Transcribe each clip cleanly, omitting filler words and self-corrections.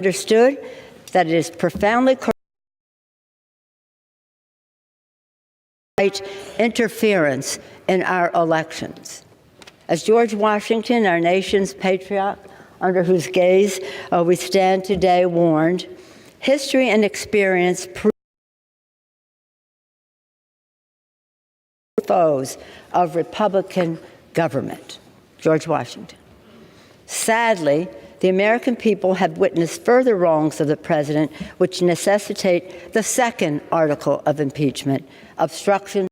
understood that it is profoundly corrupt interference in our elections. As George Washington, our nation's patriarch, under whose gaze we stand today, warned, history and experience prove foes of Republican government. George Washington. Sadly, the American people have witnessed further wrongs of the president, which necessitate the second article of impeachment, obstruction.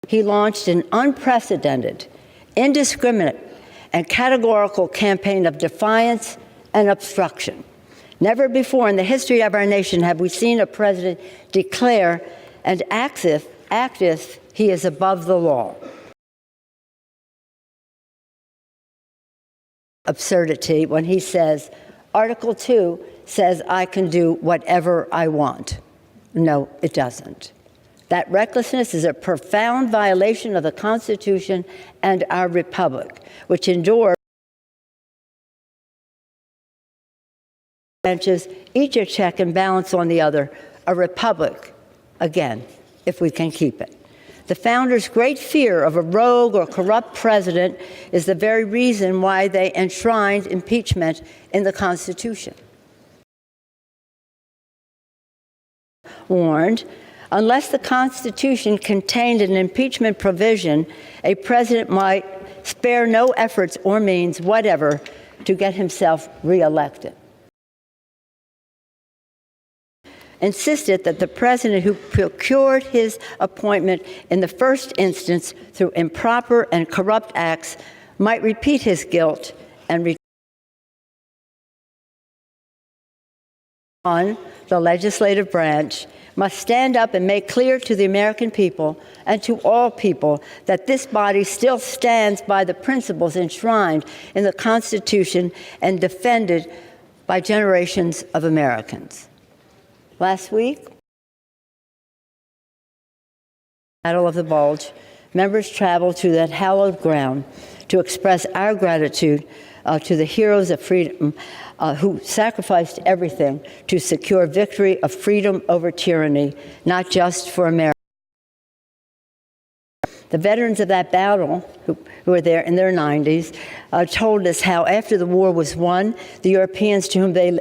He launched an unprecedented, indiscriminate, and categorical campaign of defiance and obstruction. Never before in the history of our nation have we seen a president declare and act if he is above the law. Absurdity when he says, Article 2 says I can do whatever I want. No, it doesn't. That recklessness is a profound violation of the Constitution and our republic, which endures branches, each a check and balance on the other, a republic, again, if we can keep it. The founders' great fear of a rogue or corrupt president is the very reason why they enshrined impeachment in the Constitution. Warned, unless the Constitution contained an impeachment provision, a president might spare no efforts or means whatever to get himself reelected. Insisted that the president who procured his appointment in the first instance through improper and corrupt acts might repeat his guilt and the legislative branch must stand up and make clear to the American people and to all people that this body still stands by the principles enshrined in the Constitution and defended by generations of Americans. Last week, Battle of the Bulge, members traveled to that hallowed ground to express our gratitude to the heroes of freedom who sacrificed everything to secure victory of freedom over tyranny, not just for America. The veterans of that battle, who were there in their 90s, told us how after the war was won, the Europeans to whom they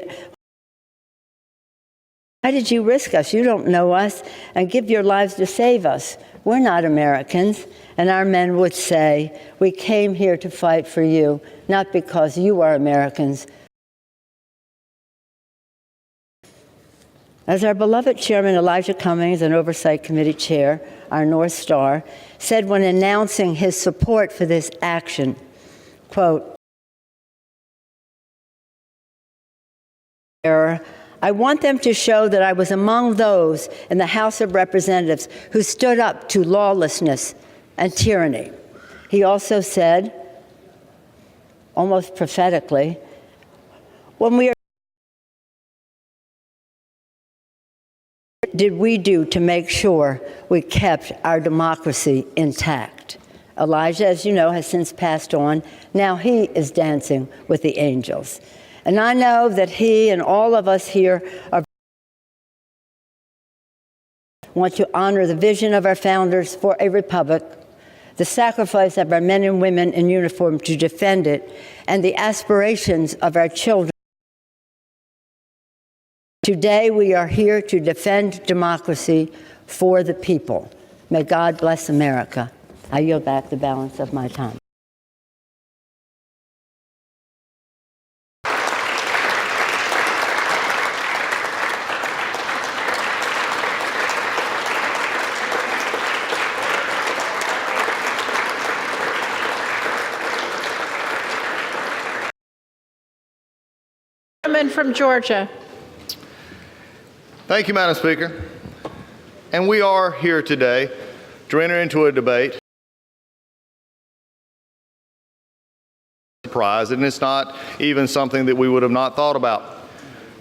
why did you risk us? You don't know us, and give your lives to save us. We're not Americans. And our men would say, we came here to fight for you, not because you are Americans. As our beloved Chairman Elijah Cummings, an Oversight Committee Chair, our North Star, said when announcing his support for this action, quote, I want them to show that I was among those in the House of Representatives who stood up to lawlessness and tyranny. He also said, almost prophetically, what did we do to make sure we kept our democracy intact? Elijah, as you know, has since passed on. Now he is dancing with the angels. And I know that he and all of us here want to honor the vision of our founders for a republic, the sacrifice of our men and women in uniform to defend it, and the aspirations of our children. Today, we are here to defend democracy for the people. May God bless America. I yield back the balance of my time. From Georgia. Thank you, Madam Speaker. And we are here today to enter into a debate. Surprise, and it's not even something that we would have not thought about.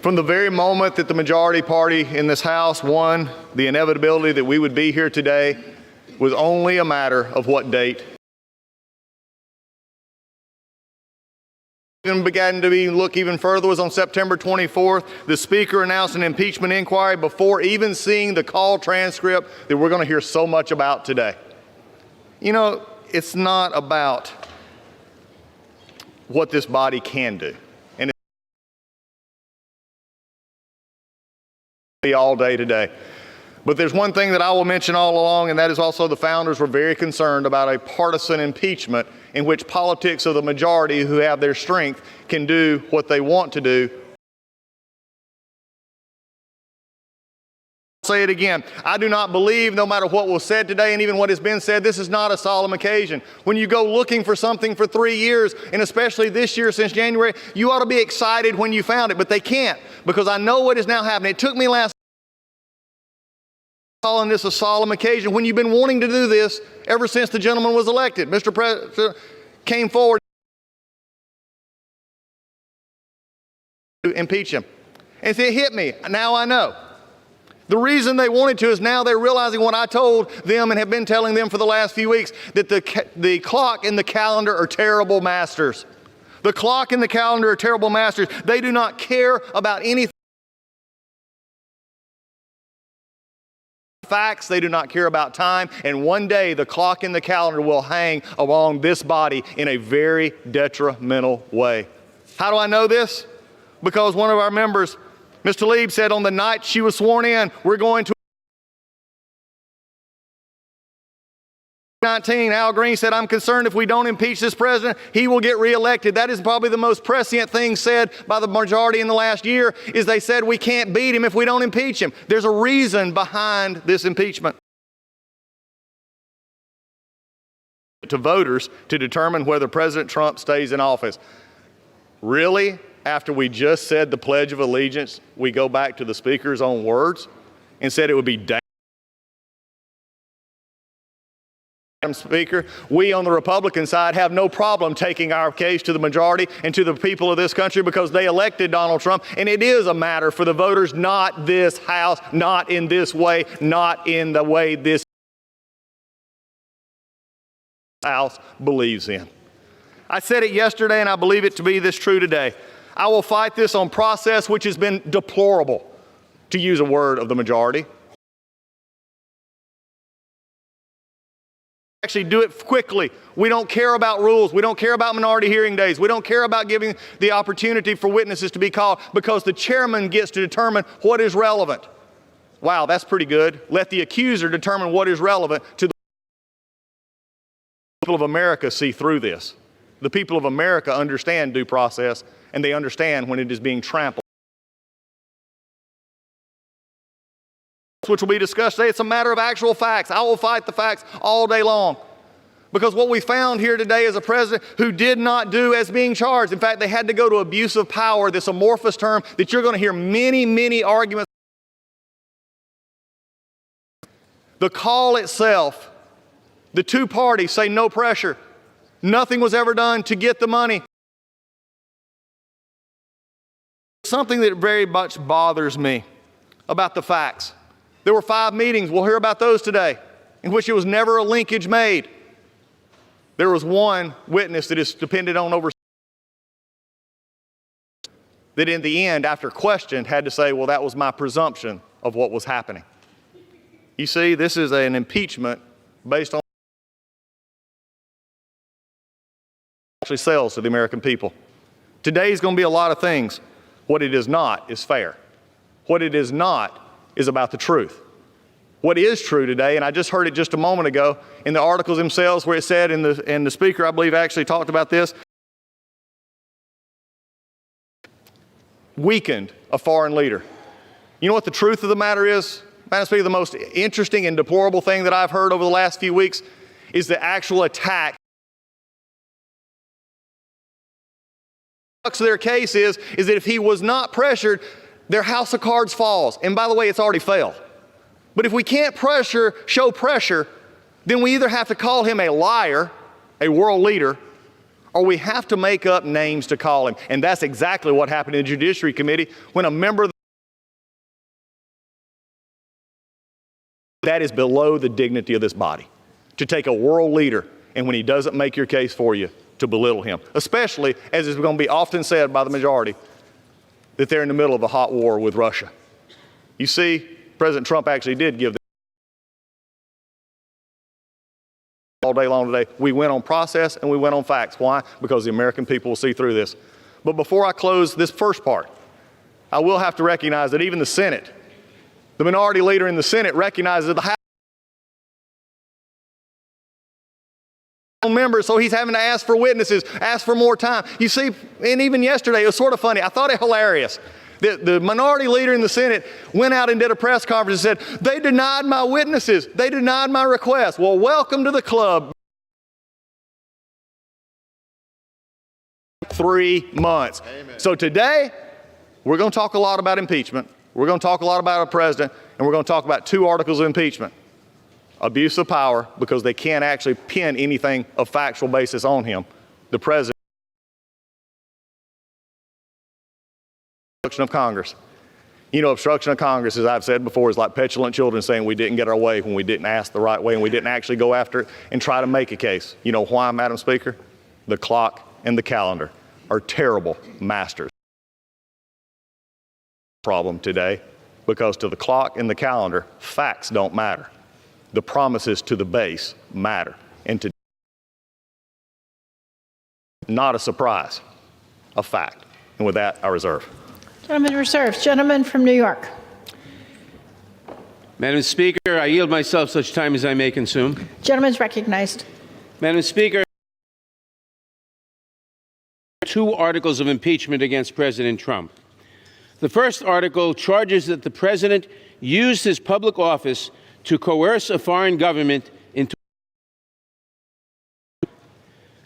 From the very moment that the majority party in this House won, the inevitability that we would be here today was only a matter of what date Even began to look even further was on September 24th. The Speaker announced an impeachment inquiry before even seeing the call transcript that we're going to hear so much about today. You know, it's not about what this body can do. And it's all day today. But there's one thing that I will mention all along, and that is also the founders were very concerned about a partisan impeachment in which politics of the majority who have their strength can do what they want to do. I'll say it again. I do not believe, no matter what was said today and even what has been said, this is not a solemn occasion. When you go looking for something for 3 years, and especially this year since January, you ought to be excited when you found it, but they can't, because I know what is now happening. It took me last calling this a solemn occasion when you've been wanting to do this ever since the gentleman was elected. Mr. President came forward to impeach him. And it hit me. Now I know. The reason they wanted to is now they're realizing what I told them and have been telling them for the last few weeks, that the clock and the calendar are terrible masters. The clock and the calendar are terrible masters. They do not care about anything. Facts, they do not care about time, and one day the clock and the calendar will hang along this body in a very detrimental way. How do I know this? Because one of our members, Mr. Lieb, said on the night she was sworn in, we're going to 19. Al Green said, I'm concerned if we don't impeach this president, he will get reelected. That is probably the most prescient thing said by the majority in the last year, is they said we can't beat him if we don't impeach him. There's a reason behind this impeachment. To voters to determine whether President Trump stays in office. Really? After we just said the Pledge of Allegiance, we go back to the Speaker's own words and said it would be dangerous. Madam Speaker, we on the Republican side have no problem taking our case to the majority and to the people of this country because they elected Donald Trump, and it is a matter for the voters, not this House, not in this way, not in the way this House believes in. I said it yesterday, and I believe it to be this true today. I will fight this on process, which has been deplorable, to use a word of the majority. Actually do it quickly. We don't care about rules. We don't care about minority hearing days. We don't care about giving the opportunity for witnesses to be called because the chairman gets to determine what is relevant. Wow, that's pretty good. Let the accuser determine what is relevant to the people of America. See through this. The people of America understand due process, and they understand when it is being trampled. Which will be discussed today. It's a matter of actual facts. I will fight the facts all day long. Because what we found here today is a president who did not do as being charged. In fact, they had to go to abuse of power, this amorphous term that you're going to hear many, many arguments. The call itself, the two parties say no pressure. Nothing was ever done to get the money. Something that very much bothers me about the facts. There were 5 meetings, we'll hear about those today, in which it was never a linkage made. There was one witness that is dependent on over that in the end, after questioned, had to say, well, that was my presumption of what was happening. You see, this is an impeachment based on actually sells to the American people. Today is going to be a lot of things. What it is not is fair. What it is not is about the truth. What is true today, and I just heard it just a moment ago in the articles themselves where it said, and the speaker, I believe, actually talked about this, weakened a foreign leader. You know what the truth of the matter is? Madam Speaker, the most interesting and deplorable thing that I've heard over the last few weeks is the actual attack. Their case is that if he was not pressured, their house of cards falls. And by the way, it's already failed. But if we can't show pressure, then we either have to call him a liar, a world leader, or we have to make up names to call him. And that's exactly what happened in the Judiciary Committee when a member of that is below the dignity of this body. To take a world leader, and when he doesn't make your case for you, to belittle him, especially as is going to be often said by the majority that they're in the middle of a hot war with Russia. You see, President Trump actually did give all day long today. We went on process and we went on facts. Why? Because the American people will see through this. But before I close this first part, I will have to recognize that even the Senate, the minority leader in the Senate, recognizes that the House members, so he's having to ask for witnesses, ask for more time. You see, and even yesterday, it was sort of funny. I thought it hilarious. The minority leader in the Senate went out and did a press conference and said, they denied my witnesses. They denied my request. Well, welcome to the club. 3 months. Amen. So today, we're going to talk a lot about impeachment. We're going to talk a lot about a president, and we're going to talk about 2 articles of impeachment. Abuse of power, because they can't actually pin anything of factual basis on him. The president. Obstruction of Congress. You know, obstruction of Congress, as I've said before, is like petulant children saying we didn't get our way when we didn't ask the right way and we didn't actually go after it and try to make a case. You know why, Madam Speaker? The clock and the calendar are terrible masters. Problem today, because to the clock and the calendar, facts don't matter. The promises to the base matter. And to not a surprise, a fact. And with that, I reserve. Gentleman reserves. Gentleman from New York. Madam Speaker, I yield myself such time as I may consume. Gentleman's recognized. Madam Speaker, 2 articles of impeachment against President Trump. The first article charges that the president used his public office to coerce a foreign government into.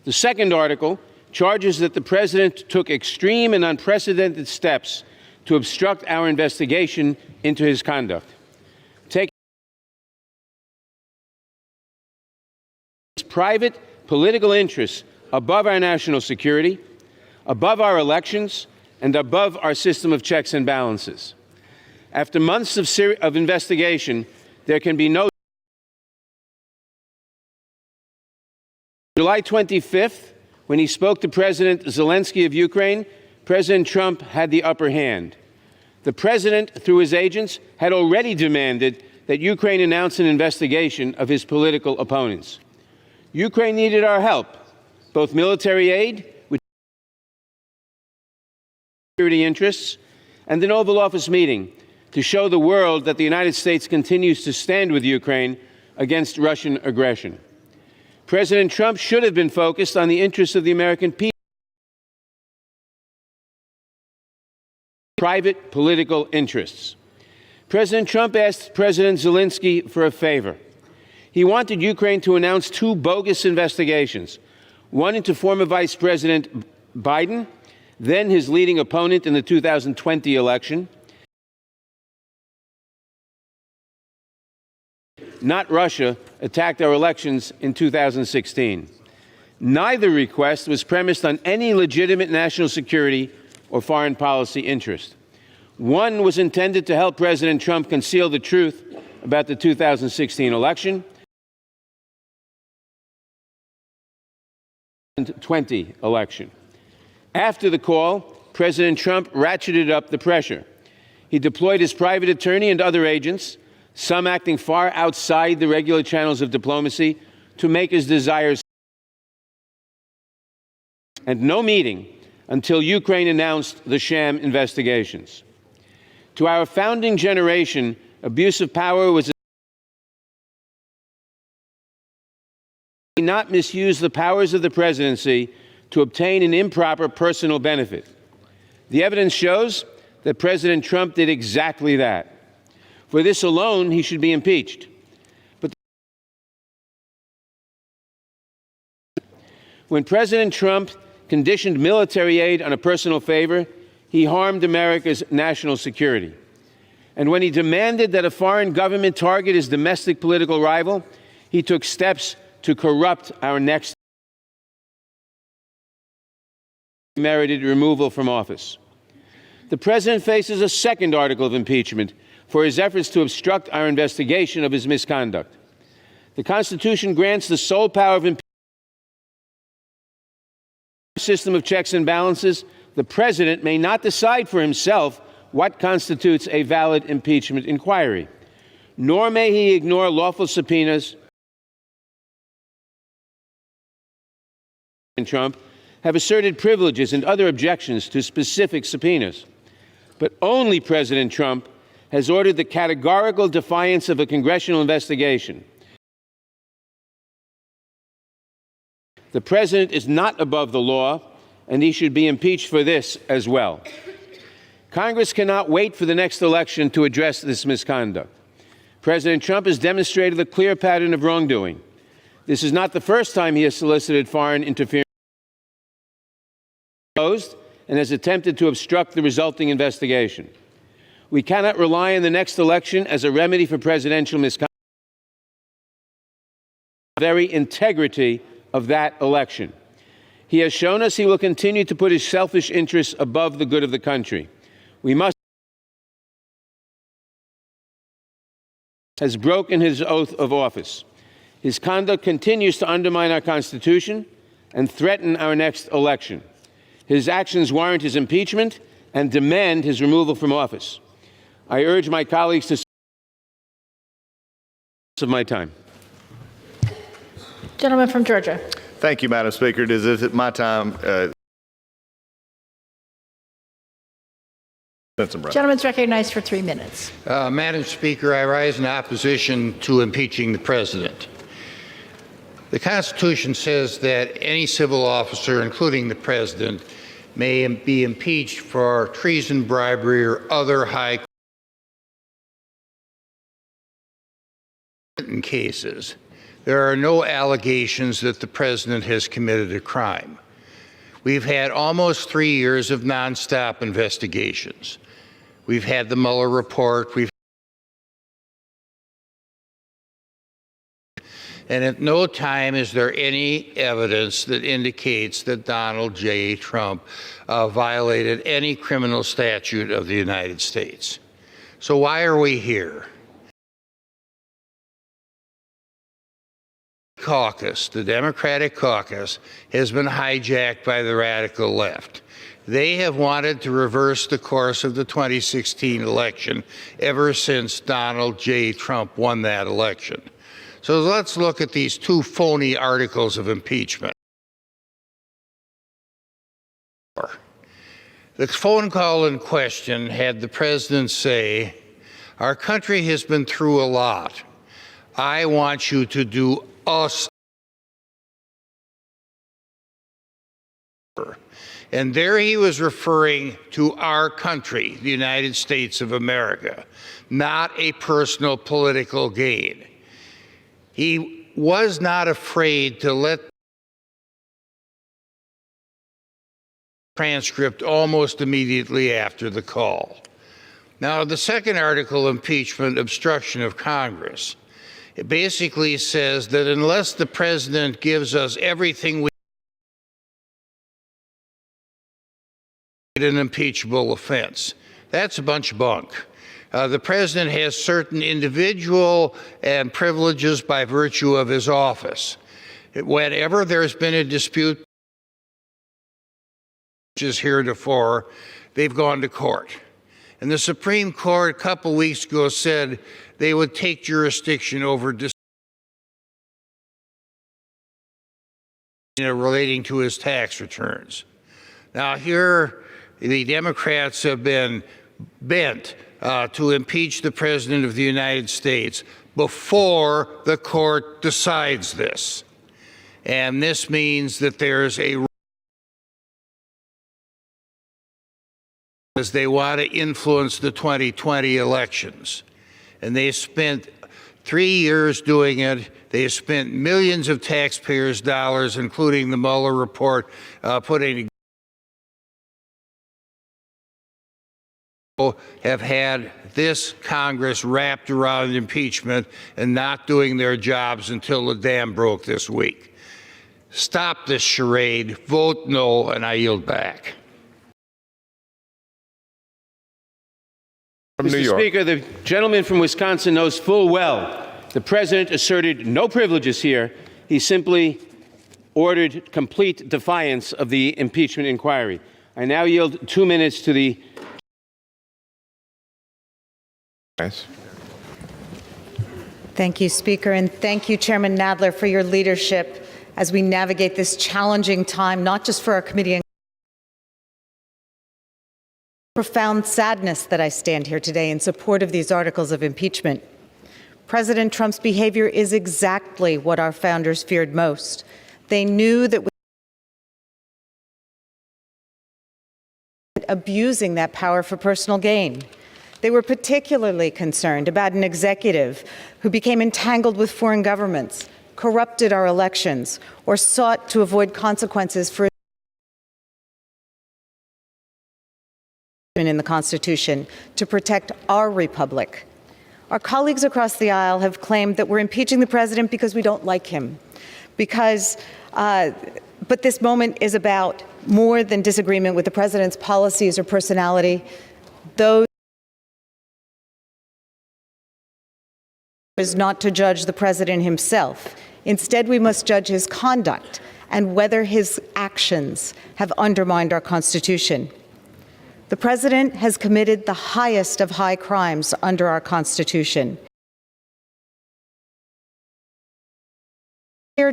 The second article charges that the president took extreme and unprecedented steps to obstruct our investigation into his conduct. Taking private political interests above our national security, above our elections, and above our system of checks and balances. After months of investigation, there can be no. July 25th, when he spoke to President Zelensky of Ukraine, President Trump had the upper hand. The president, through his agents, had already demanded that Ukraine announce an investigation of his political opponents. Ukraine needed our help, both military aid, with security interests, and an Oval Office meeting to show the world that the United States continues to stand with Ukraine against Russian aggression. President Trump should have been focused on the interests of the American people. Private political interests. President Trump asked President Zelensky for a favor. He wanted Ukraine to announce 2 bogus investigations, one into former Vice President Biden, then his leading opponent in the 2020 election, not Russia, attacked our elections in 2016. Neither request was premised on any legitimate national security or foreign policy interest. One was intended to help President Trump conceal the truth about the 2016 election. 2020 election. After the call, President Trump ratcheted up the pressure. He deployed his private attorney and other agents, some acting far outside the regular channels of diplomacy, to make his desires. And no meeting until Ukraine announced the sham investigations. To our founding generation, abuse of power was not misuse the powers of the presidency to obtain an improper personal benefit. The evidence shows that President Trump did exactly that. For this alone, he should be impeached. But when President Trump conditioned military aid on a personal favor, he harmed America's national security. And when he demanded that a foreign government target his domestic political rival, he took steps to corrupt our next merited removal from office. The president faces a second article of impeachment for his efforts to obstruct our investigation of his misconduct. The Constitution grants the sole power of impeachment system of checks and balances, the president may not decide for himself what constitutes a valid impeachment inquiry, nor may he ignore lawful subpoenas. Trump have asserted privileges and other objections to specific subpoenas. But only President Trump has ordered the categorical defiance of a congressional investigation. The president is not above the law, and he should be impeached for this as well. Congress cannot wait for the next election to address this misconduct. President Trump has demonstrated a clear pattern of wrongdoing. This is not the first time he has solicited foreign interference and has attempted to obstruct the resulting investigation. We cannot rely on the next election as a remedy for presidential misconduct. The very integrity of that election. He has shown us he will continue to put his selfish interests above the good of the country. We must has broken his oath of office. His conduct continues to undermine our Constitution and threaten our next election. His actions warrant his impeachment and demand his removal from office. I urge my colleagues to of my time. Gentleman from Georgia. Thank you, Madam Speaker. It is at my time. Gentleman's recognized for 3 minutes. Madam Speaker, I rise in opposition to impeaching the president. The Constitution says that any civil officer, including the president, may be impeached for treason, bribery, or other high cases. There are no allegations that the president has committed a crime. We've had almost 3 years of nonstop investigations. We've had the Mueller report. And at no time is there any evidence that indicates that Donald J. Trump violated any criminal statute of the United States. So why are we here? The Democratic caucus, has been hijacked by the radical left. They have wanted to reverse the course of the 2016 election ever since Donald J. Trump won that election. So let's look at these 2 phony articles of impeachment. The phone call in question had the president say, "Our country has been through a lot. I want you to do us." And there he was referring to our country, the United States of America, not a personal political gain. He was not afraid to let transcript almost immediately after the call. Now, the second article, impeachment, obstruction of Congress, it basically says that unless the president gives us everything we need, an impeachable offense. That's a bunch of bunk. The president has certain individual and privileges by virtue of his office. Whenever there's been a dispute, which is heretofore, they've gone to court. And the Supreme Court a couple weeks ago said they would take jurisdiction over relating to his tax returns. Now here, the Democrats have been bent to impeach the President of the United States before the court decides this. And this means that there's as they want to influence the 2020 elections. And they spent 3 years doing it. They spent millions of taxpayers' dollars, including the Mueller report, putting have had this Congress wrapped around impeachment and not doing their jobs until the dam broke this week. Stop this charade, vote no, and I yield back. Mr. Speaker, the gentleman from Wisconsin knows full well the president asserted no privileges here. He simply ordered complete defiance of the impeachment inquiry. I now yield 2 minutes to the Thank you, Speaker, and thank you, Chairman Nadler, for your leadership as we navigate this challenging time, not just for our committee. Profound sadness that I stand here today in support of these articles of impeachment. President Trump's behavior is exactly what our founders feared most. They knew that abusing that power for personal gain. They were particularly concerned about an executive who became entangled with foreign governments, corrupted our elections, or sought to avoid consequences for in the Constitution to protect our republic. Our colleagues across the aisle have claimed that we're impeaching the president because we don't like him, but this moment is about more than disagreement with the president's policies or personality. Those is not to judge the president himself. Instead, we must judge his conduct and whether his actions have undermined our Constitution. The president has committed the highest of high crimes under our Constitution.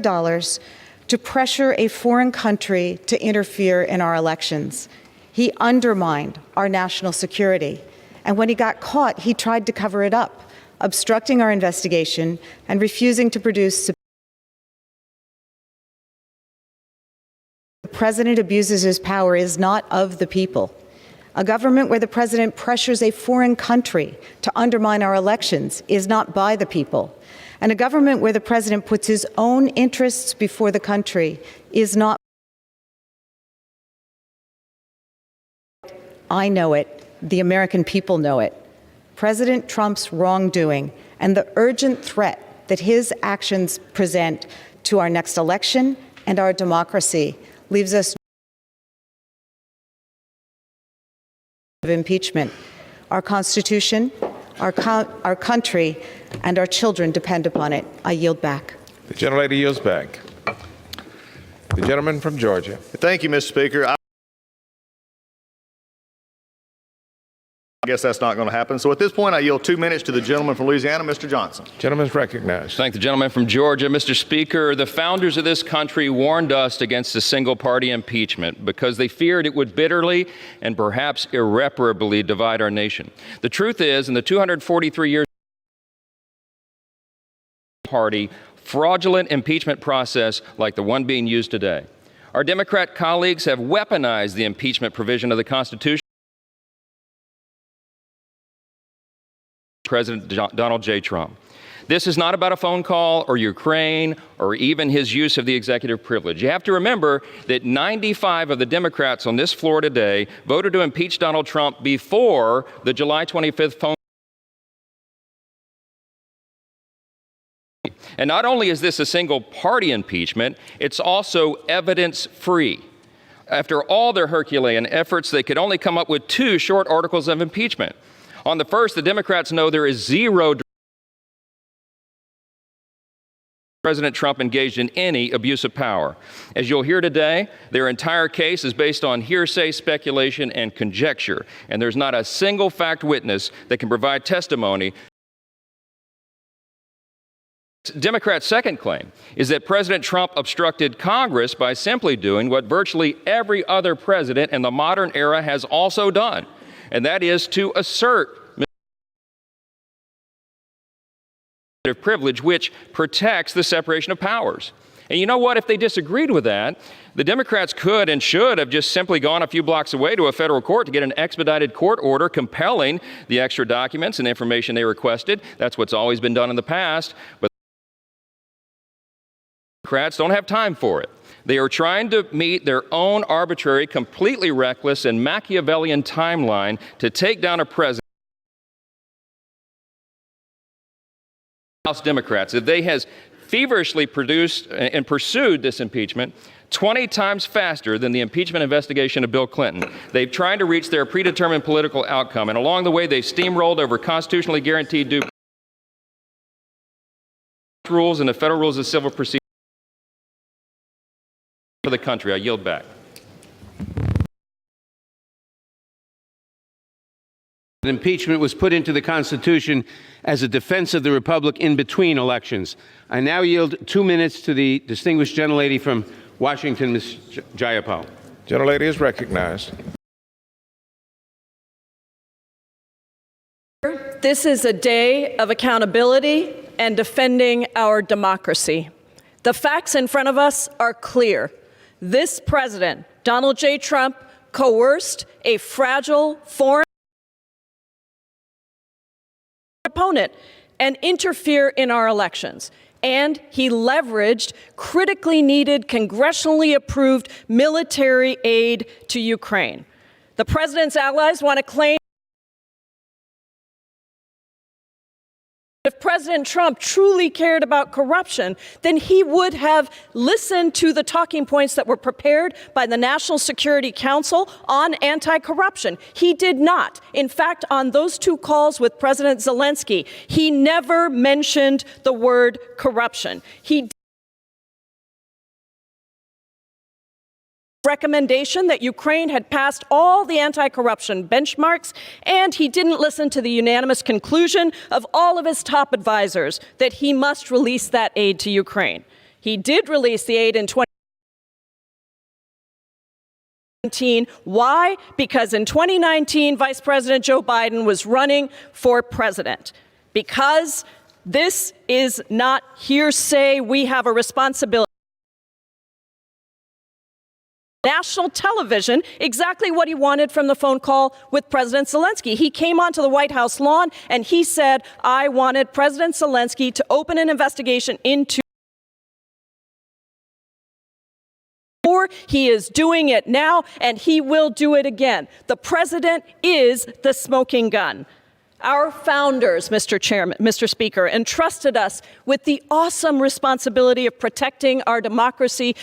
Dollars to pressure a foreign country to interfere in our elections. He undermined our national security. And when he got caught, he tried to cover it up, obstructing our investigation and refusing to produce. The president abuses his power is not of the people. A government where the president pressures a foreign country to undermine our elections is not by the people. And a government where the president puts his own interests before the country is not. I know it. The American people know it. President Trump's wrongdoing and the urgent threat that his actions present to our next election and our democracy leaves us of impeachment. Our Constitution, our country, and our children depend upon it. I yield back. The gentlelady yields back. The gentleman from Georgia. Thank you, Mr. Speaker. I guess that's not going to happen. So at this point, I yield 2 minutes to the gentleman from Louisiana, Mr. Johnson. Gentleman's recognized. Thank the gentleman from Georgia. Mr. Speaker, the founders of this country warned us against a single-party impeachment because they feared it would bitterly and perhaps irreparably divide our nation. The truth is, in the 243 years party, fraudulent impeachment process like the one being used today. Our Democrat colleagues have weaponized the impeachment provision of the Constitution. President Donald J. Trump. This is not about a phone call or Ukraine or even his use of the executive privilege. You have to remember that 95 of the Democrats on this floor today voted to impeach Donald Trump before the July 25th phone. And not only is this a single-party impeachment, it's also evidence-free. After all their Herculean efforts, they could only come up with 2 short articles of impeachment. On the first, the Democrats know there is zero President Trump engaged in any abuse of power. As you'll hear today, their entire case is based on hearsay, speculation, and conjecture, and there's not a single fact witness that can provide testimony. Democrats' second claim is that President Trump obstructed Congress by simply doing what virtually every other president in the modern era has also done, and that is to assert privilege, which protects the separation of powers. And you know what? If they disagreed with that, the Democrats could and should have just simply gone a few blocks away to a federal court to get an expedited court order compelling the extra documents and information they requested. That's what's always been done in the past. But Democrats don't have time for it. They are trying to meet their own arbitrary, completely reckless, and Machiavellian timeline to take down a president. House Democrats, if they has feverishly produced and pursued this impeachment 20 times faster than the impeachment investigation of Bill Clinton. They've tried to reach their predetermined political outcome, and along the way, they've steamrolled over constitutionally guaranteed due rules and the federal rules of civil procedure. for the country. I yield back. Impeachment was put into the Constitution as a defense of the Republic in between elections. I now yield 2 minutes to the distinguished gentlelady from Washington, Ms. Jayapal. Gentlelady is recognized. This is a day of accountability and defending our democracy. The facts in front of us are clear. This president, Donald J. Trump, coerced a fragile foreign opponent and interfere in our elections. And he leveraged critically needed, congressionally approved military aid to Ukraine. The president's allies want to claim if President Trump truly cared about corruption, then he would have listened to the talking points that were prepared by the National Security Council on anti-corruption. He did not. In fact, on those 2 calls with President Zelensky, he never mentioned the word corruption. He recommendation that Ukraine had passed all the anti-corruption benchmarks, and he didn't listen to the unanimous conclusion of all of his top advisors that he must release that aid to Ukraine. He did release the aid in 2019. Why? Because in 2019, Vice President Joe Biden was running for president. Because this is not hearsay, we have a responsibility. National television, exactly what he wanted from the phone call with President Zelensky. He came onto the White House lawn and he said, I wanted President Zelensky to open an investigation into. He is doing it now, and he will do it again. The president is the smoking gun. Our founders, Mr. Speaker, entrusted us with the awesome responsibility of protecting our democracy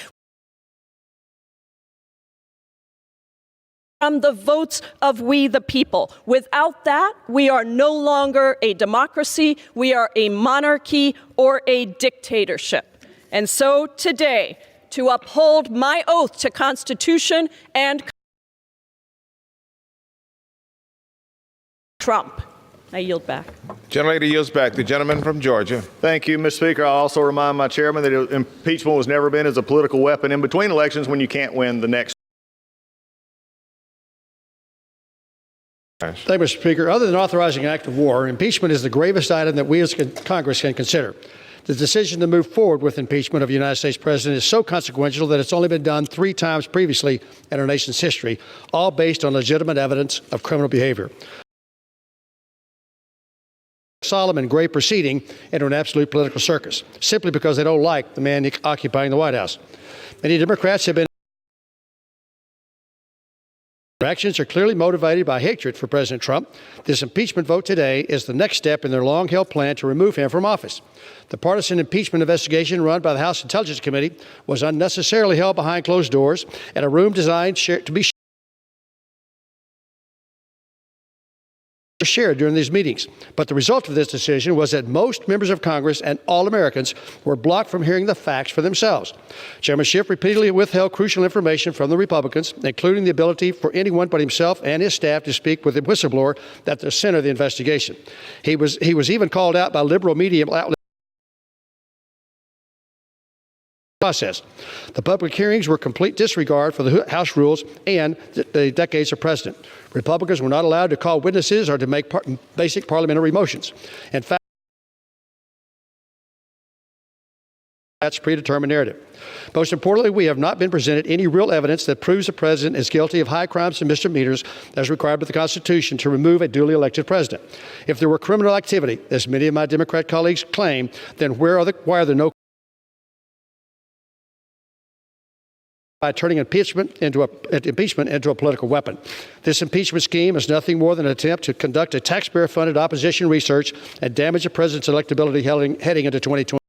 from the votes of we the people. Without that, we are no longer a democracy, we are a monarchy or a dictatorship. And so today, to uphold my oath to Constitution and Trump. I yield back. Gentlelady yields back. The gentleman from Georgia. Thank you, Mr. Speaker. I'll also remind my chairman that impeachment was never been as a political weapon in between elections when you can't win the next. Thank you, Mr. Speaker. Other than authorizing an act of war, impeachment is the gravest item that we as Congress can consider. The decision to move forward with impeachment of a United States president is so consequential that it's only been done 3 times previously in our nation's history, all based on legitimate evidence of criminal behavior. Solemn and grave proceeding into an absolute political circus, simply because they don't like the man occupying the White House. Many Democrats have been actions are clearly motivated by hatred for President Trump. This impeachment vote today is the next step in their long-held plan to remove him from office. The partisan impeachment investigation run by the House Intelligence Committee was unnecessarily held behind closed doors at a room designed to be shared during these meetings. But the result of this decision was that most members of Congress and all Americans were blocked from hearing the facts for themselves. Chairman Schiff repeatedly withheld crucial information from the Republicans, including the ability for anyone but himself and his staff to speak with the whistleblower at the center of the investigation. He was even called out by liberal media outlets. Process. The public hearings were complete disregard for the House rules and the decades of precedent. Republicans were not allowed to call witnesses or to make basic parliamentary motions. In fact, that's predetermined narrative. Most importantly, we have not been presented any real evidence that proves the president is guilty of high crimes and misdemeanors as required by the Constitution to remove a duly elected president. If there were criminal activity, as many of my Democrat colleagues claim, then why are there no by turning impeachment into a political weapon. This impeachment scheme is nothing more than an attempt to conduct a taxpayer-funded opposition research and damage the president's electability heading into 2020.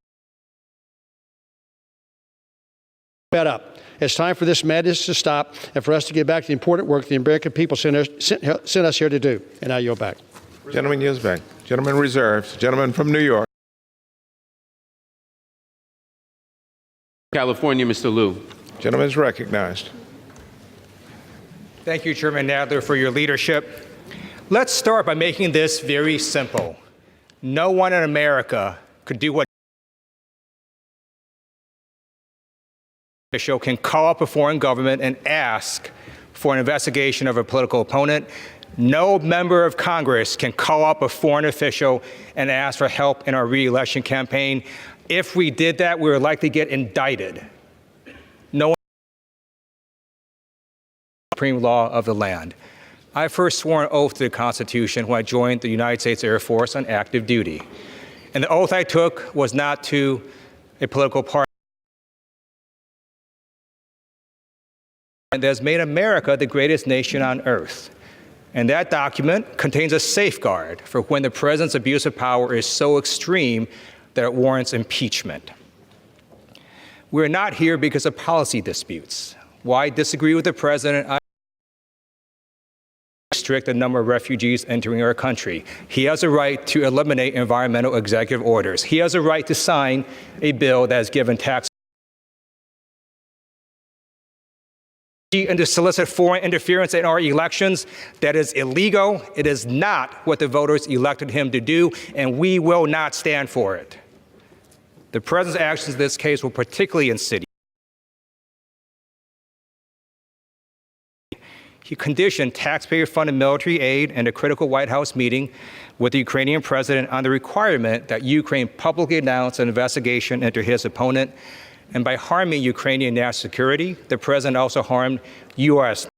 Up. It's time for this madness to stop and for us to get back to the important work the American people sent us here to do. And I yield back. Gentleman yields back. Gentleman reserves. Gentleman from New York. California, Mr. Lieu. Gentleman is recognized. Thank you, Chairman Nadler, for your leadership. Let's start by making this very simple. No one in America could do what official can call up a foreign government and ask for an investigation of a political opponent. No member of Congress can call up a foreign official and ask for help in our re-election campaign. If we did that, we would likely get indicted. No one supreme law of the land. I first swore an oath to the Constitution when I joined the United States Air Force on active duty. And the oath I took was not to a political party that has made America the greatest nation on earth. And that document contains a safeguard for when the president's abuse of power is so extreme that it warrants impeachment. We're not here because of policy disputes. While I disagree with the president, I restrict the number of refugees entering our country. He has a right to eliminate environmental executive orders. He has a right to sign a bill that has given tax and to solicit foreign interference in our elections. That is illegal. It is not what the voters elected him to do, and we will not stand for it. The president's actions in this case were particularly insidious. He conditioned taxpayer-funded military aid and a critical White House meeting with the Ukrainian president on the requirement that Ukraine publicly announce an investigation into his opponent. And by harming Ukrainian national security, the president also harmed U.S.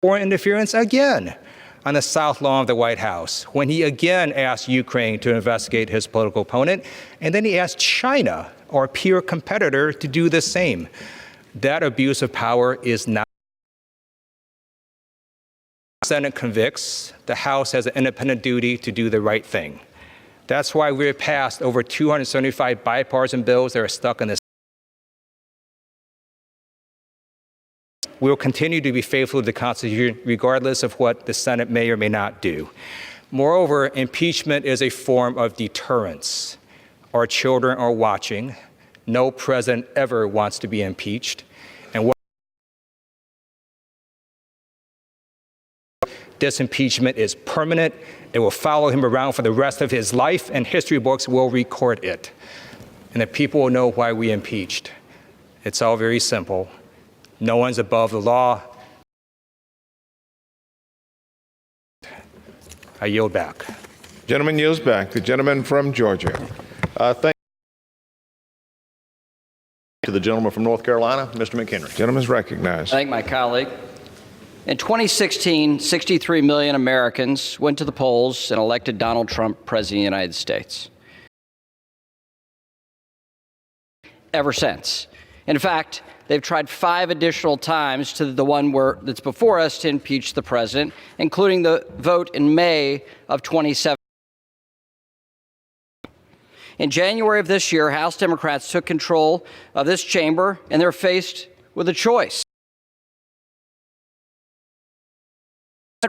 foreign interference again on the South Lawn of the White House, when he again asked Ukraine to investigate his political opponent, and then he asked China, our peer competitor, to do the same. That abuse of power is not. The Senate convicts, the House has an independent duty to do the right thing. That's why we have passed over 275 bipartisan bills that are stuck in this. We will continue to be faithful to the Constitution regardless of what the Senate may or may not do. Moreover, impeachment is a form of deterrence. Our children are watching. No president ever wants to be impeached. And this impeachment is permanent. It will follow him around for the rest of his life, and history books will record it. And the people will know why we impeached. It's all very simple. No one's above the law. I yield back. Gentleman yields back. The gentleman from Georgia. Thank you to the gentleman from North Carolina, Mr. McHenry. Gentleman's recognized. Thank my colleague. In 2016, 63 million Americans went to the polls and elected Donald Trump president of the United States. Ever since. In fact, they've tried 5 additional times to the one that's before us to impeach the president, including the vote in May of 2017. In January of this year, House Democrats took control of this chamber, and they're faced with a choice.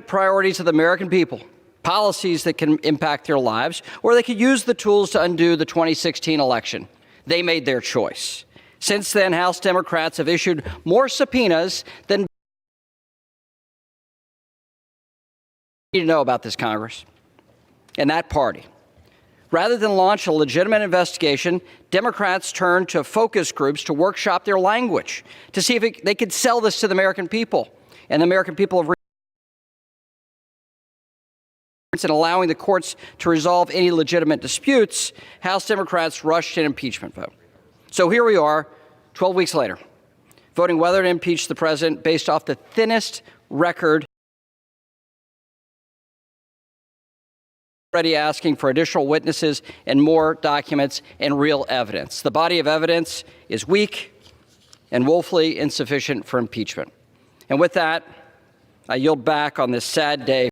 Priorities of the American people, policies that can impact their lives, or they could use the tools to undo the 2016 election. They made their choice. Since then, House Democrats have issued more subpoenas than you need to know about this Congress and that party. Rather than launch a legitimate investigation, Democrats turned to focus groups to workshop their language, to see if they could sell this to the American people. And the American people have and allowing the courts to resolve any legitimate disputes, House Democrats rushed an impeachment vote. So here we are, 12 weeks later, voting whether to impeach the president based off the thinnest record, already asking for additional witnesses and more documents and real evidence. The body of evidence is weak and woefully insufficient for impeachment. And with that, I yield back on this sad day.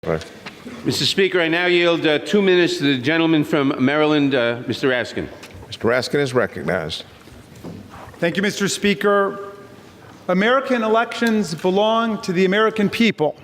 Mr. Speaker, I now yield 2 minutes to the gentleman from Maryland, Mr. Raskin. Mr. Raskin is recognized. Thank you, Mr. Speaker. American elections belong to the American people.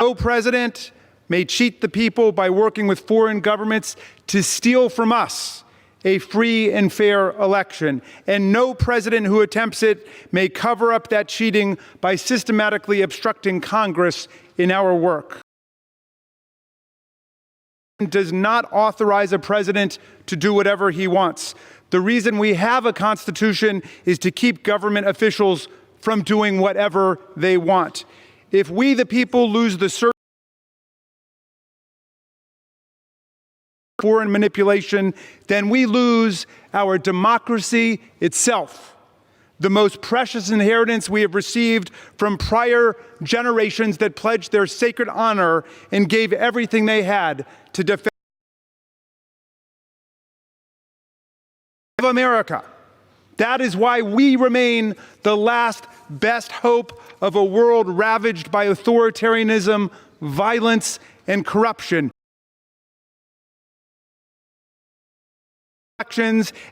No president, may cheat the people by working with foreign governments to steal from us a free and fair election. And no president who attempts it may cover up that cheating by systematically obstructing Congress in our work. Does not authorize a president to do whatever he wants. The reason we have a Constitution is to keep government officials from doing whatever they want. If we, the people, lose the foreign manipulation, then we lose our democracy itself, the most precious inheritance we have received from prior generations that pledged their sacred honor and gave everything they had to defend America. That is why we remain the last best hope of a world ravaged by authoritarianism, violence, and corruption.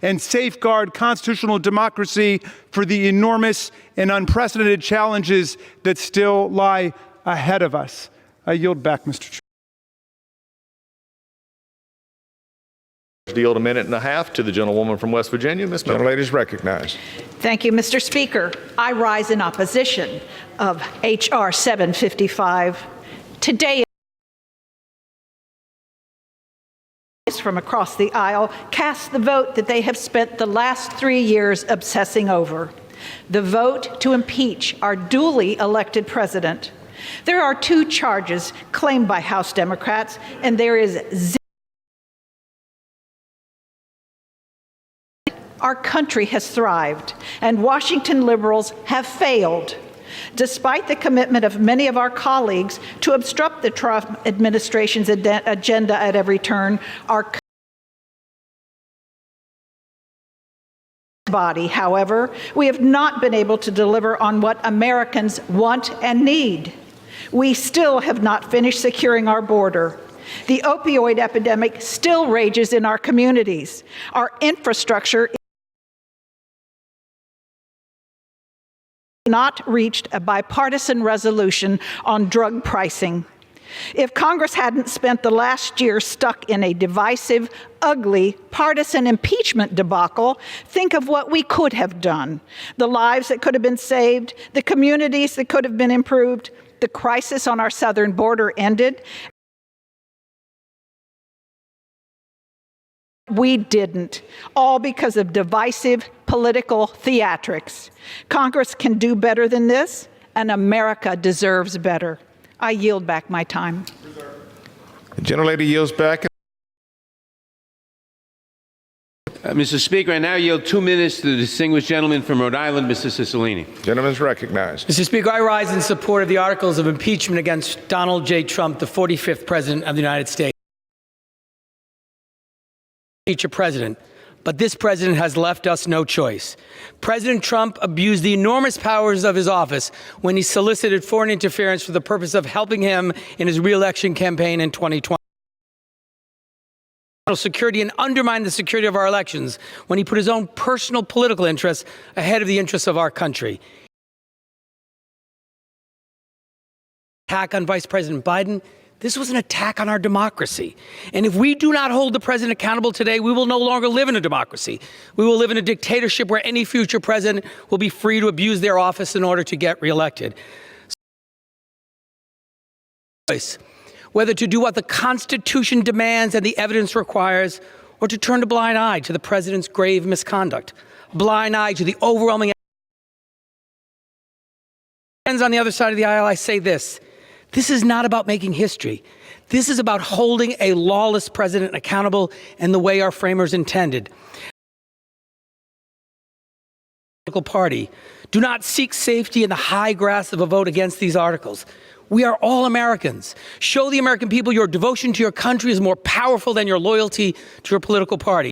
And safeguard constitutional democracy for the enormous and unprecedented challenges that still lie ahead of us. I yield back, Mr. Chair. Yield a minute and a half to the gentlewoman from West Virginia, Ms. Miller. Gentlelady is recognized. Thank you, Mr. Speaker. I rise in opposition of H.R. 755. Today, from across the aisle cast the vote that they have spent the last 3 years obsessing over, the vote to impeach our duly elected president. There are 2 charges claimed by House Democrats, and there is zero. Our country has thrived, and Washington liberals have failed. Despite the commitment of many of our colleagues to obstruct the Trump administration's agenda at every turn, our body, however, we have not been able to deliver on what Americans want and need. We still have not finished securing our border. The opioid epidemic still rages in our communities. Our infrastructure not reached a bipartisan resolution on drug pricing. If Congress hadn't spent the last year stuck in a divisive, ugly, partisan impeachment debacle, think of what we could have done. The lives that could have been saved, the communities that could have been improved, the crisis on our southern border ended. We didn't, all because of divisive political theatrics. Congress can do better than this, and America deserves better. I yield back my time. The gentlelady yields back. Mr. Speaker, I now yield 2 minutes to the distinguished gentleman from Rhode Island, Mr. Cicilline. Gentleman is recognized. Mr. Speaker, I rise in support of the articles of impeachment against Donald J. Trump, the 45th President of the United States. Future president, but this president has left us no choice. President Trump abused the enormous powers of his office when he solicited foreign interference for the purpose of helping him in his re-election campaign in 2020. Security and undermined the security of our elections when he put his own personal political interests ahead of the interests of our country. Attack on Vice President Biden. This was an attack on our democracy. And if we do not hold the president accountable today, we will no longer live in a democracy. We will live in a dictatorship where any future president will be free to abuse their office in order to get reelected. Whether to do what the Constitution demands and the evidence requires, or to turn a blind eye to the president's grave misconduct, blind eye to the overwhelming evidence. On the other side of the aisle, I say this. This is not about making history. This is about holding a lawless president accountable in the way our framers intended. Party, do not seek safety in the high grass of a vote against these articles. We are all Americans. Show the American people your devotion to your country is more powerful than your loyalty to your political party.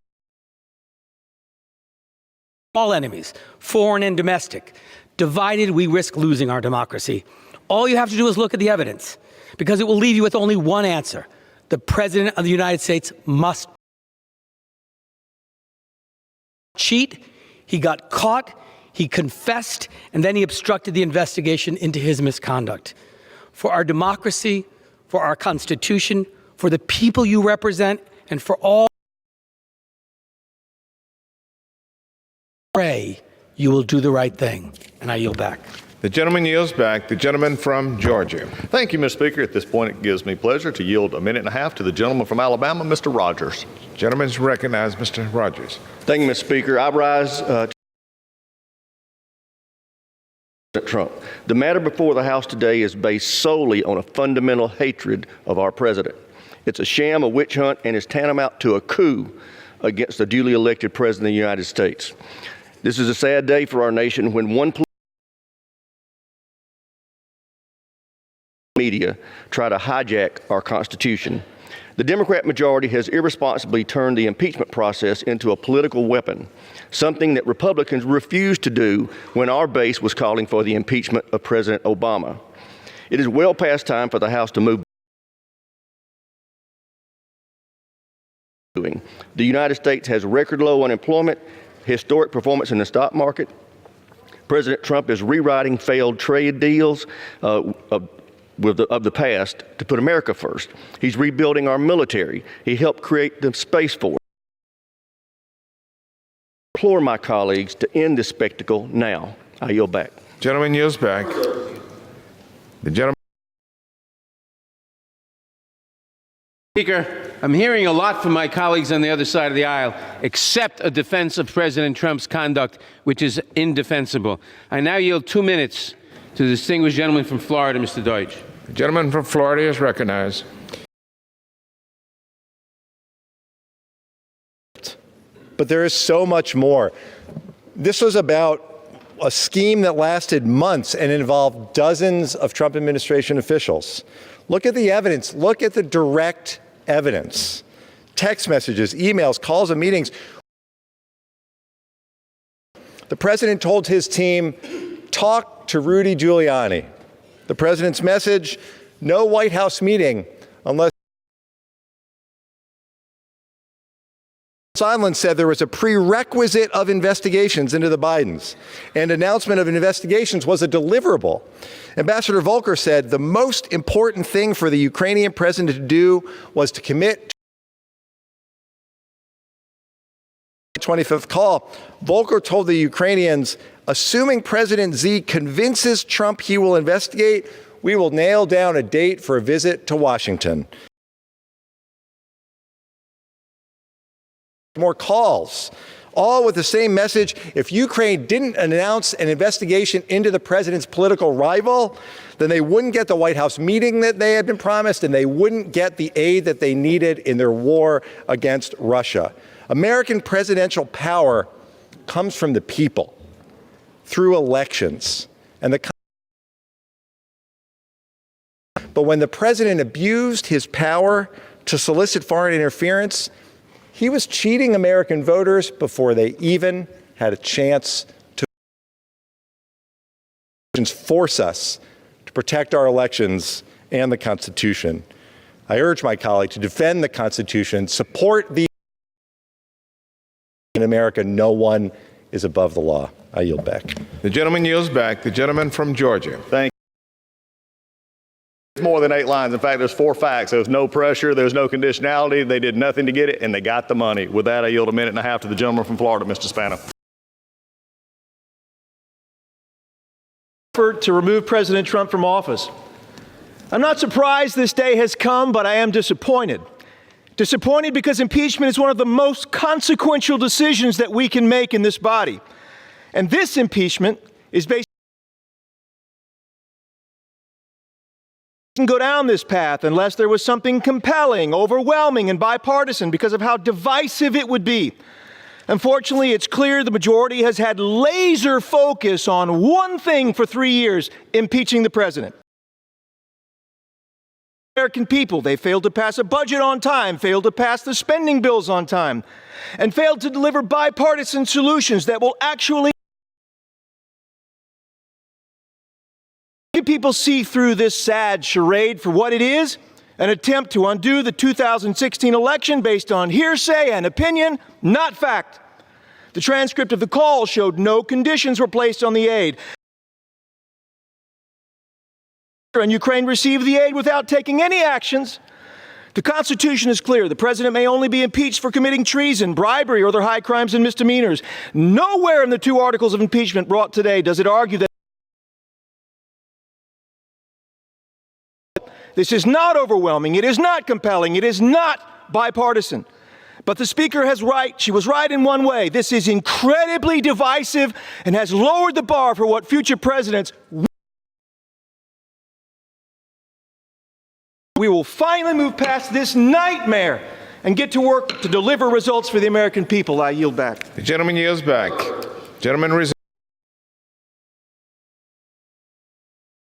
All enemies, foreign and domestic. Divided, we risk losing our democracy. All you have to do is look at the evidence, because it will leave you with only one answer. The President of the United States must cheat. He got caught, he confessed, and then he obstructed the investigation into his misconduct. For our democracy, for our Constitution, for the people you represent, and for all. Pray you will do the right thing. And I yield back. The gentleman yields back. The gentleman from Georgia. Thank you, Mr. Speaker. At this point, it gives me pleasure to yield a minute and a half to the gentleman from Alabama, Mr. Rogers. Gentleman's recognized, Mr. Rogers. Thank you, Mr. Speaker. I rise to Trump. The matter before the House today is based solely on a fundamental hatred of our president. It's a sham, a witch hunt, and is tantamount to a coup against the duly elected president of the United States. This is a sad day for our nation when one media try to hijack our Constitution. The Democrat majority has irresponsibly turned the impeachment process into a political weapon, something that Republicans refused to do when our base was calling for the impeachment of President Obama. It is well past time for the House to move. The United States has record low unemployment, historic performance in the stock market. President Trump is rewriting failed trade deals of the past to put America first. He's rebuilding our military. He helped create the Space Force. I implore my colleagues to end this spectacle now. I yield back. Gentleman yields back. The gentleman. Speaker, I'm hearing a lot from my colleagues on the other side of the aisle, except a defense of President Trump's conduct, which is indefensible. I now yield 2 minutes to the distinguished gentleman from Florida, Mr. Deutsch. The gentleman from Florida is recognized. But there is so much more. This was about a scheme that lasted months and involved dozens of Trump administration officials. Look at the evidence. Look at the direct evidence. Text messages, emails, calls, and meetings. The president told his team, talk to Rudy Giuliani. The president's message, no White House meeting unless Sondland said there was a prerequisite of investigations into the Bidens, and announcement of investigations was a deliverable. Ambassador Volker said the most important thing for the Ukrainian president to do was to commit to the 25th call. Volker told the Ukrainians, assuming President Z convinces Trump he will investigate, we will nail down a date for a visit to Washington. More calls, all with the same message. If Ukraine didn't announce an investigation into the president's political rival, then they wouldn't get the White House meeting that they had been promised, and they wouldn't get the aid that they needed in their war against Russia. American presidential power comes from the people through elections. But when the president abused his power to solicit foreign interference, he was cheating American voters before they even had a chance to force us to protect our elections and the Constitution. I urge my colleague to defend the Constitution, support the in America, no one is above the law. I yield back. The gentleman yields back. The gentleman from Georgia. Thank you. It's more than 8 lines. In fact, there's 4 facts. There was no pressure. There was no conditionality. They did nothing to get it, and they got the money. With that, I yield a minute and a half to the gentleman from Florida, Mr. Spano. To remove President Trump from office. I'm not surprised this day has come, but I am disappointed. Disappointed because impeachment is one of the most consequential decisions that we can make in this body. And this impeachment is based go down this path unless there was something compelling, overwhelming, and bipartisan because of how divisive it would be. Unfortunately, it's clear the majority has had laser focus on one thing for 3 years, impeaching the president. American people, they failed to pass a budget on time, failed to pass the spending bills on time, and failed to deliver bipartisan solutions that will actually people see through this sad charade for what it is, an attempt to undo the 2016 election based on hearsay and opinion, not fact. The transcript of the call showed no conditions were placed on the aid. and Ukraine received the aid without taking any actions. The Constitution is clear. The president may only be impeached for committing treason, bribery, or other high crimes and misdemeanors. Nowhere in the 2 articles of impeachment brought today does it argue that this is not overwhelming, it is not compelling, it is not bipartisan. But the Speaker has right. She was right in one way. This is incredibly divisive and has lowered the bar for what future presidents. We will finally move past this nightmare and get to work to deliver results for the American people. I yield back. The gentleman yields back. Gentleman reserves.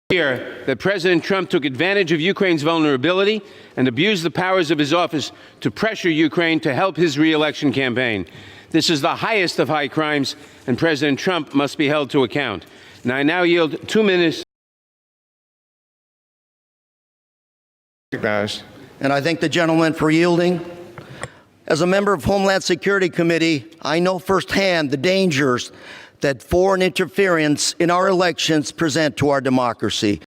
Here that President Trump took advantage of Ukraine's vulnerability and abused the powers of his office to pressure Ukraine to help his re-election campaign. This is the highest of high crimes, and President Trump must be held to account. And I now yield 2 minutes. Recognized. And I thank the gentleman for yielding. As a member of Homeland Security Committee, I know firsthand the dangers that foreign interference in our elections present to our democracy.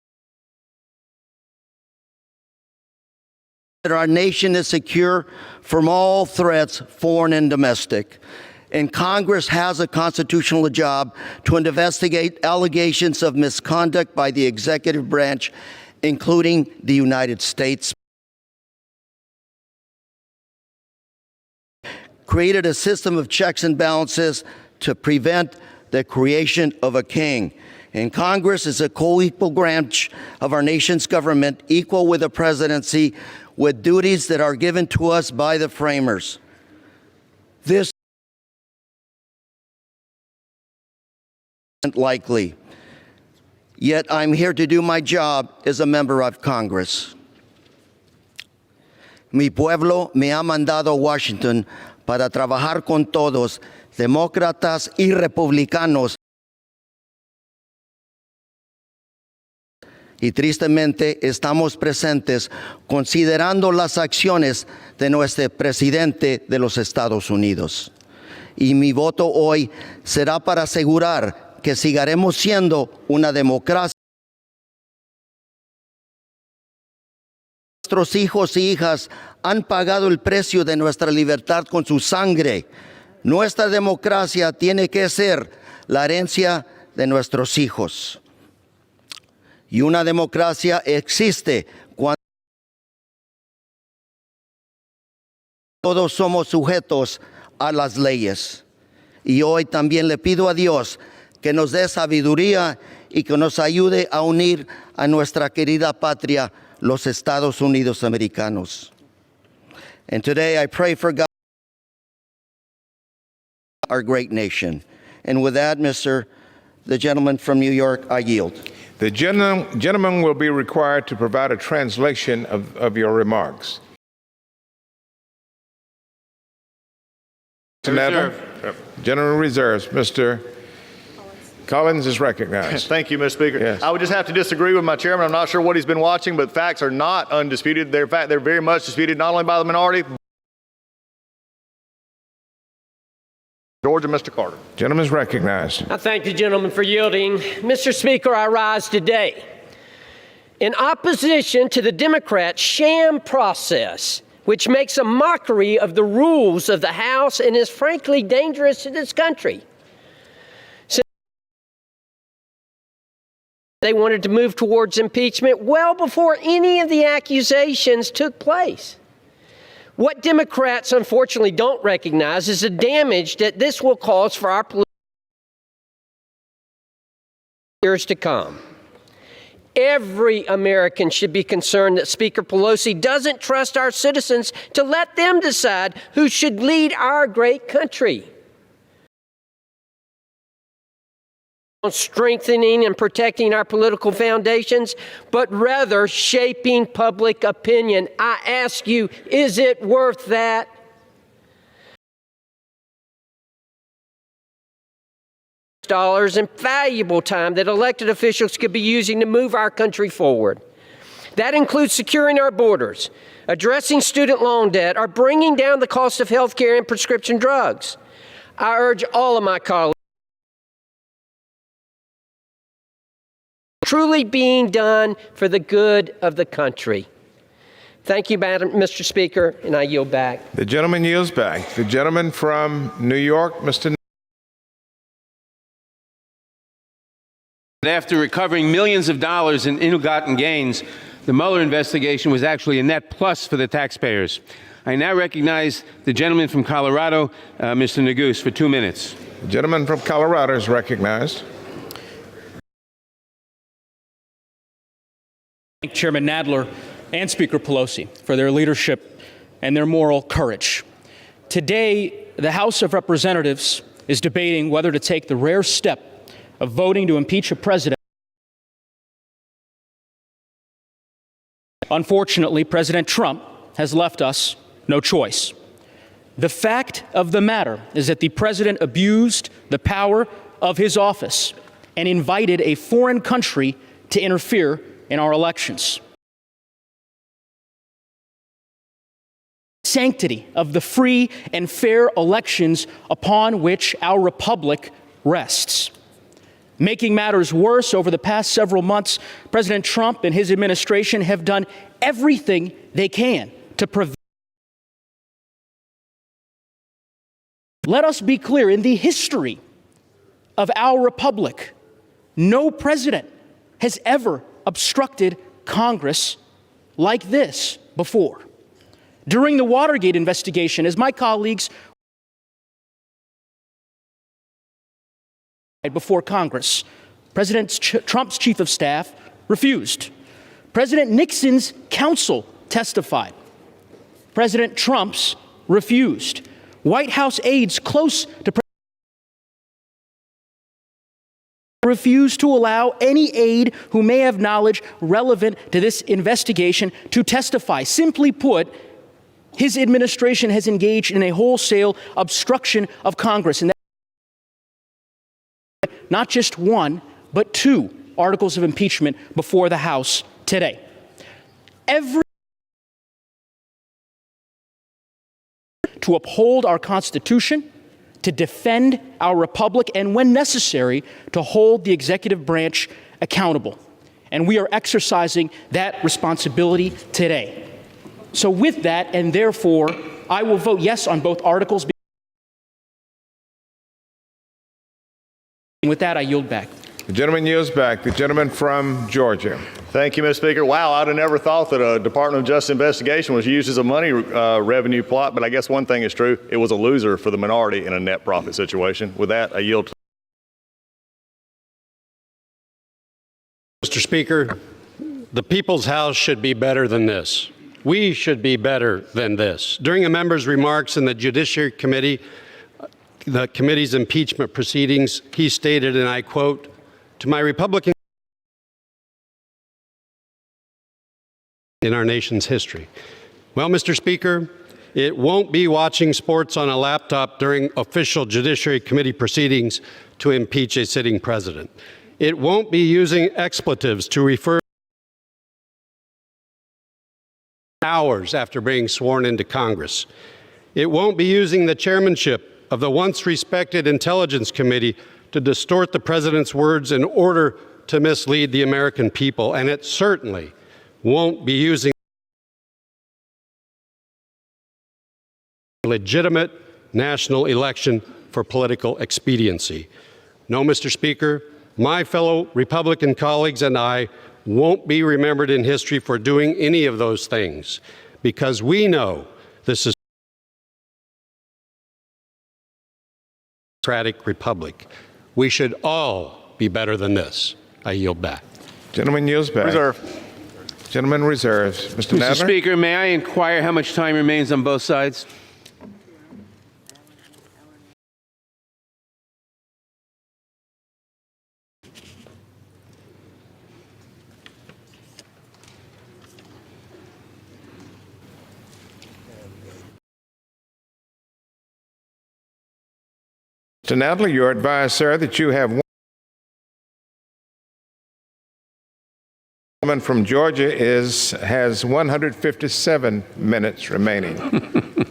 That our nation is secure from all threats, foreign and domestic. And Congress has a constitutional job to investigate allegations of misconduct by the executive branch, including the United States. Created a system of checks and balances to prevent the creation of a king. And Congress is a co-equal branch of our nation's government, equal with the presidency, with duties that are given to us by the framers. This isn't likely. Yet I'm here to do my job as a member of Congress. Mi pueblo me ha mandado a Washington para trabajar con todos, demócratas y republicanos. Y tristemente estamos presentes considerando las acciones de nuestro presidente de los Estados Unidos. Y mi voto hoy será para asegurar que seguiremos siendo una democracia. Nuestros hijos y hijas han pagado el precio de nuestra libertad con su sangre. Nuestra democracia tiene que ser la herencia de nuestros hijos. Y una democracia existe cuando todos somos sujetos a las leyes. Y hoy también le pido a Dios que nos dé sabiduría y que nos ayude a unir a nuestra querida patria, los Estados Unidos americanos. And today I pray for God, our great nation. And with that, the gentleman from New York, I yield. The gentleman will be required to provide a translation of your remarks. Gentleman reserves. Mr. Collins is recognized. Thank you, Mr. Speaker. Yes. I would just have to disagree with my chairman. I'm not sure what he's been watching, but facts are not undisputed. In fact, they're very much disputed, not only by the minority. Georgia, Mr. Carter. Gentleman is recognized. I thank the gentleman for yielding. Mr. Speaker, I rise today in opposition to the Democrats' sham process, which makes a mockery of the rules of the House and is frankly dangerous to this country. They wanted to move towards impeachment well before any of the accusations took place. What Democrats unfortunately don't recognize is the damage that this will cause for our years to come. Every American should be concerned that Speaker Pelosi doesn't trust our citizens to let them decide who should lead our great country. Strengthening and protecting our political foundations, but rather shaping public opinion. I ask you, is it worth that? Dollars and valuable time that elected officials could be using to move our country forward. That includes securing our borders, addressing student loan debt, or bringing down the cost of health care and prescription drugs. I urge all of my colleagues truly being done for the good of the country. Thank you, Mr. Speaker, and I yield back. The gentleman yields back. The gentleman from New York, Mr. After recovering millions of dollars in ill-gotten gains, the Mueller investigation was actually a net plus for the taxpayers. I now recognize the gentleman from Colorado, Mr. Neguse, for 2 minutes. The gentleman from Colorado is recognized. Thank Chairman Nadler and Speaker Pelosi for their leadership and their moral courage. Today, the House of Representatives is debating whether to take the rare step of voting to impeach a president. Unfortunately, President Trump has left us no choice. The fact of the matter is that the president abused the power of his office and invited a foreign country to interfere in our elections. Sanctity of the free and fair elections upon which our republic rests. Making matters worse, over the past several months, President Trump and his administration have done everything they can to prevent. Let us be clear, in the history of our republic, no president has ever obstructed Congress like this before. During the Watergate investigation, as my colleagues before Congress, President Trump's chief of staff refused. President Nixon's counsel testified. President Trump's refused. White House aides close to refused to allow any aide who may have knowledge relevant to this investigation to testify. Simply put, his administration has engaged in a wholesale obstruction of Congress. And not just one, but 2 articles of impeachment before the House today. To uphold our Constitution, to defend our republic, and when necessary, to hold the executive branch accountable. And we are exercising that responsibility today. So with that, and therefore, I will vote yes on both articles. With that, I yield back. The gentleman yields back. The gentleman from Georgia. Thank you, Mr. Speaker. Wow, I'd have never thought that a Department of Justice investigation was used as a money revenue plot, but I guess one thing is true. It was a loser for the minority in a net profit situation. With that, I yield. Mr. Speaker, the People's House should be better than this. We should be better than this. During a member's remarks in the Judiciary Committee, the committee's impeachment proceedings, he stated, and I quote, "To my Republican in our nation's history." Well, Mr. Speaker, it won't be watching sports on a laptop during official Judiciary Committee proceedings to impeach a sitting president. It won't be using expletives to refer hours after being sworn into Congress. It won't be using the chairmanship of the once respected Intelligence Committee to distort the president's words in order to mislead the American people. And it certainly won't be using a legitimate national election for political expediency. No, Mr. Speaker, my fellow Republican colleagues and I won't be remembered in history for doing any of those things, because we know this is a democratic republic. We should all be better than this. I yield back. Gentleman yields back. Reserve. Gentleman reserves. Mr. Nadler? Mr. Speaker, may I inquire how much time remains on both sides? Mr. Nadler, you're advised, sir, that you have one. The gentleman from Georgia has 157 minutes remaining.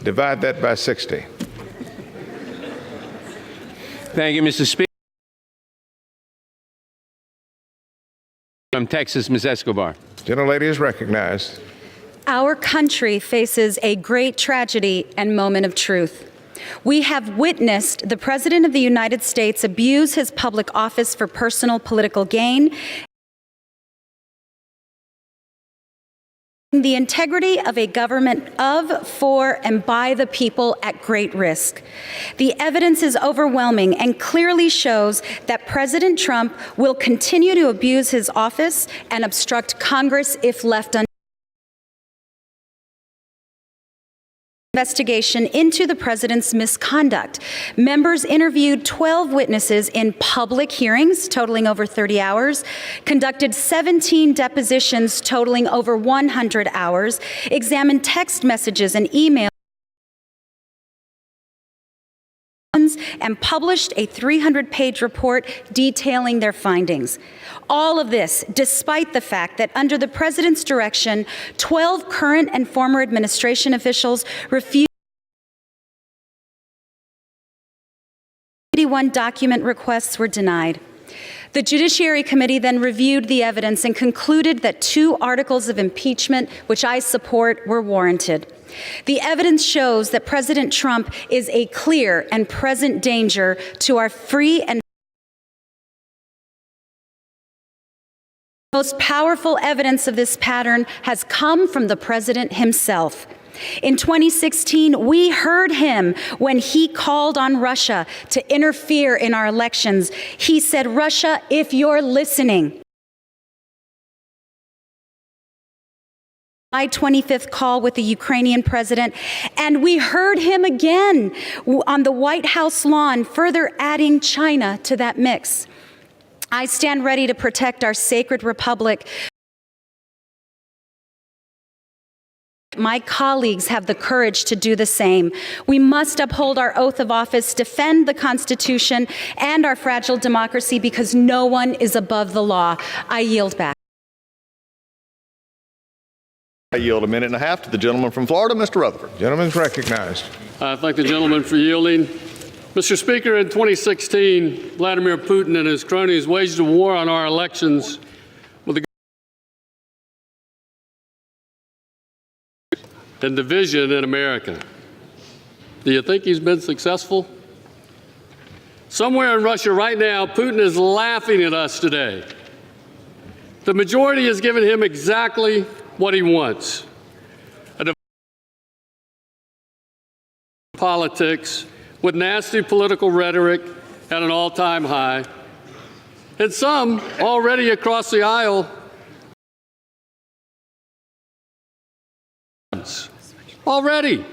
Divide that by 60. Thank you, Mr. Speaker. From Texas, Ms. Escobar. Gentlelady is recognized. Our country faces a great tragedy and moment of truth. We have witnessed the President of the United States abuse his public office for personal political gain, the integrity of a government of, for, and by the people at great risk. The evidence is overwhelming and clearly shows that President Trump will continue to abuse his office and obstruct Congress if left undone. Investigation into the president's misconduct. Members interviewed 12 witnesses in public hearings totaling over 30 hours, conducted 17 depositions totaling over 100 hours, examined text messages and emails, and published a 300-page report detailing their findings. All of this despite the fact that under the president's direction, 12 current and former administration officials refused 81 document requests were denied. The Judiciary Committee then reviewed the evidence and concluded that 2 articles of impeachment, which I support, were warranted. The evidence shows that President Trump is a clear and present danger to our free and most powerful evidence of this pattern has come from the president himself. In 2016, we heard him when he called on Russia to interfere in our elections. He said, "Russia, if you're listening." My 25th call with the Ukrainian president, and we heard him again on the White House lawn, further adding China to that mix. I stand ready to protect our sacred republic. My colleagues have the courage to do the same. We must uphold our oath of office, defend the Constitution and our fragile democracy because no one is above the law. I yield back. I yield a minute and a half to the gentleman from Florida, Mr. Rutherford. Gentleman's recognized. I thank the gentleman for yielding. Mr. Speaker, in 2016, Vladimir Putin and his cronies waged a war on our elections with and division in America. Do you think he's been successful? Somewhere in Russia right now, Putin is laughing at us today. The majority has given him exactly what he wants. Politics with nasty political rhetoric at an all-time high, and some already across the aisle already.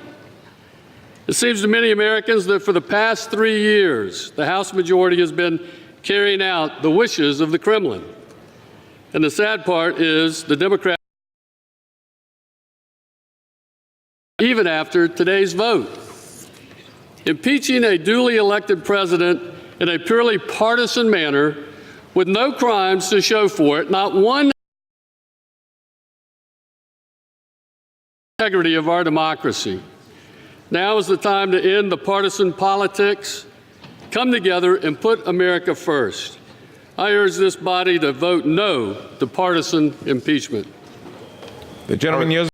It seems to many Americans that for the past 3 years, the House majority has been carrying out the wishes of the Kremlin. And the sad part is the Democrats, even after today's vote, impeaching a duly elected president in a purely partisan manner with no crimes to show for it, not one integrity of our democracy. Now is the time to end the partisan politics, come together and put America first. I urge this body to vote no to partisan impeachment. The gentleman yields.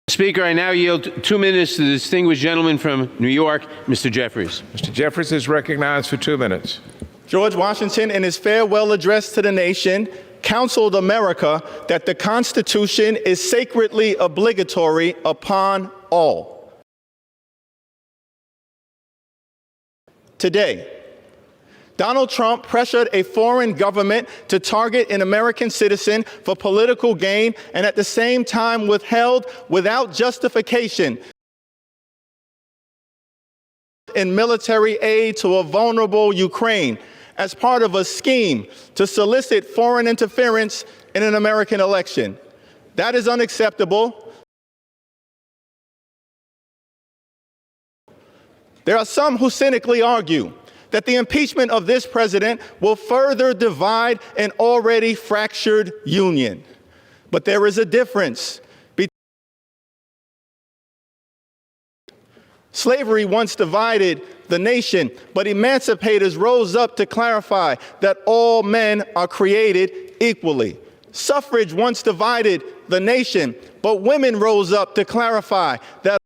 Speaker, I now yield 2 minutes to the distinguished gentleman from New York, Mr. Jeffries. Mr. Jeffries is recognized for 2 minutes. George Washington, in his farewell address to the nation, counseled America that the Constitution is sacredly obligatory upon all. Today, Donald Trump pressured a foreign government to target an American citizen for political gain and at the same time withheld without justification in military aid to a vulnerable Ukraine as part of a scheme to solicit foreign interference in an American election. That is unacceptable. There are some who cynically argue that the impeachment of this president will further divide an already fractured union. But there is a difference. Slavery once divided the nation, but emancipators rose up to clarify that all men are created equally. Suffrage once divided the nation, but women rose up to clarify that